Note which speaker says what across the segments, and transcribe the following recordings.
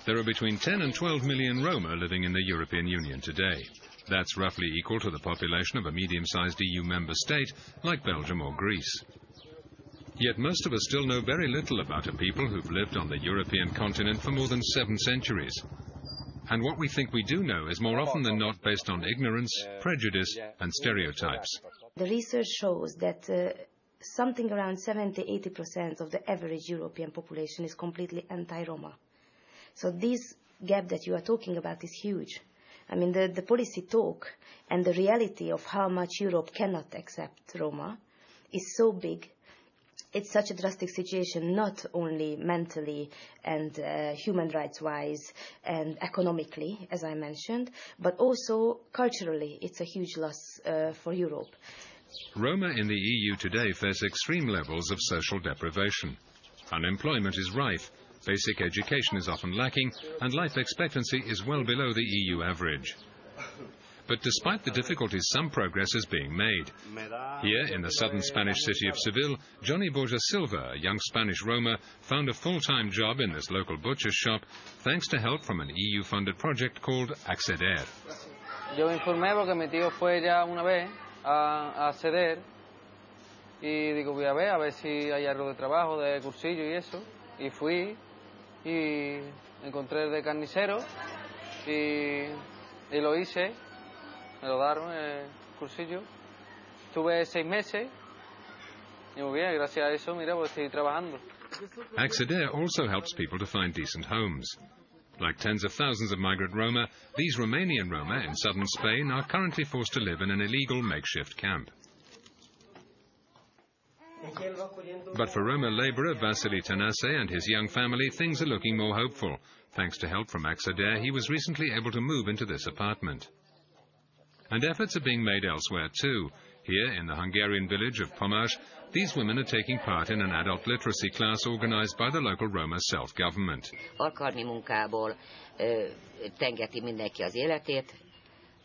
Speaker 1: There are between 10 and 12 million Roma living in the European Union today. That's roughly equal to the population of a medium-sized EU member state like Belgium or Greece. Yet most of us still know very little about a people who've lived on the European continent for more than 7 centuries. And what we think we do know is more often than not based on ignorance, prejudice and stereotypes.
Speaker 2: The research shows that something around 70–80% of the average European population is completely anti-Roma. So this gap that you are talking about is huge. I mean, the policy talk and the reality of how much Europe cannot accept Roma is so big. It's such a drastic situation, not only mentally and human rights-wise and economically, as I mentioned, but also culturally. It's a huge loss for Europe.
Speaker 1: Roma in the EU today face extreme levels of social deprivation. Unemployment is rife, basic education is often lacking, and life expectancy is well below the EU average. But despite the difficulties, some progress is being made. Here, in the southern Spanish city of Seville, Johnny Borja Silva, a young Spanish Roma, found a full-time job in this local butcher's shop thanks to help from an EU-funded project called Acceder.
Speaker 3: Yo me informé porque mi tío fue ya una vez a Acceder y digo, voy a ver si hay algo de trabajo, de cursillo y eso. Y fui y encontré el de carnicero y lo hice. Me lo daron el cursillo. Estuve 6 meses y muy bien, gracias a eso, mira, pues estoy trabajando.
Speaker 1: Acceder also helps people to find decent homes. Like tens of thousands of migrant Roma, these Romanian Roma in southern Spain are currently forced to live in an illegal makeshift camp. But for Roma labourer Vasily Tanase and his young family, things are looking more hopeful. Thanks to help from Acceder, he was recently able to move into this apartment. And efforts are being made elsewhere too. Here, in the Hungarian village of Pomás, these women are taking part in an adult literacy class organised by the local Roma self-government.
Speaker 4: Alkalmi munkából tengeti mindenki az életét,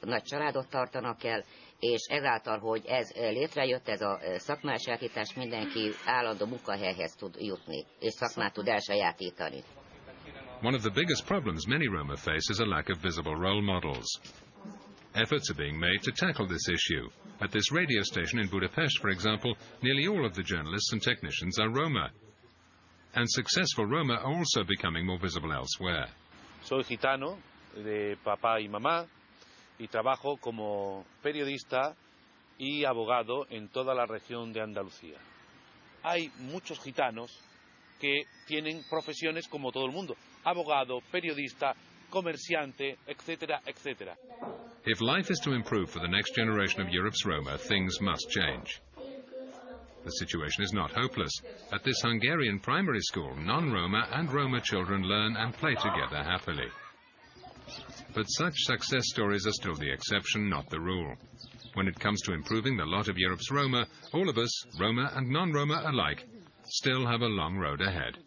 Speaker 4: nagy családot tartanak el, és ezáltal, hogy ez létrejött, ez a szakmai sajátítás, mindenki állandó munkahelyhez tud jutni, és szakmát tud elsajátítani.
Speaker 1: One of the biggest problems many Roma face is a lack of visible role models. Efforts are being made to tackle this issue. At this radio station in Budapest, for example, nearly all of the journalists and technicians are Roma. And successful Roma are also becoming more visible elsewhere.
Speaker 5: Soy gitano, de papá y mamá, y trabajo como periodista y abogado en toda la región de Andalucía. Hay muchos gitanos que tienen profesiones como todo el mundo, abogado, periodista, comerciante, etcétera, etcétera.
Speaker 1: If life is to improve for the next generation of Europe's Roma, things must change. The situation is not hopeless. At this Hungarian primary school, non-Roma and Roma children learn and play together happily. But such success stories are still the exception, not the rule. When it comes to improving the lot of Europe's Roma, all of us, Roma and non-Roma alike, still have a long road ahead.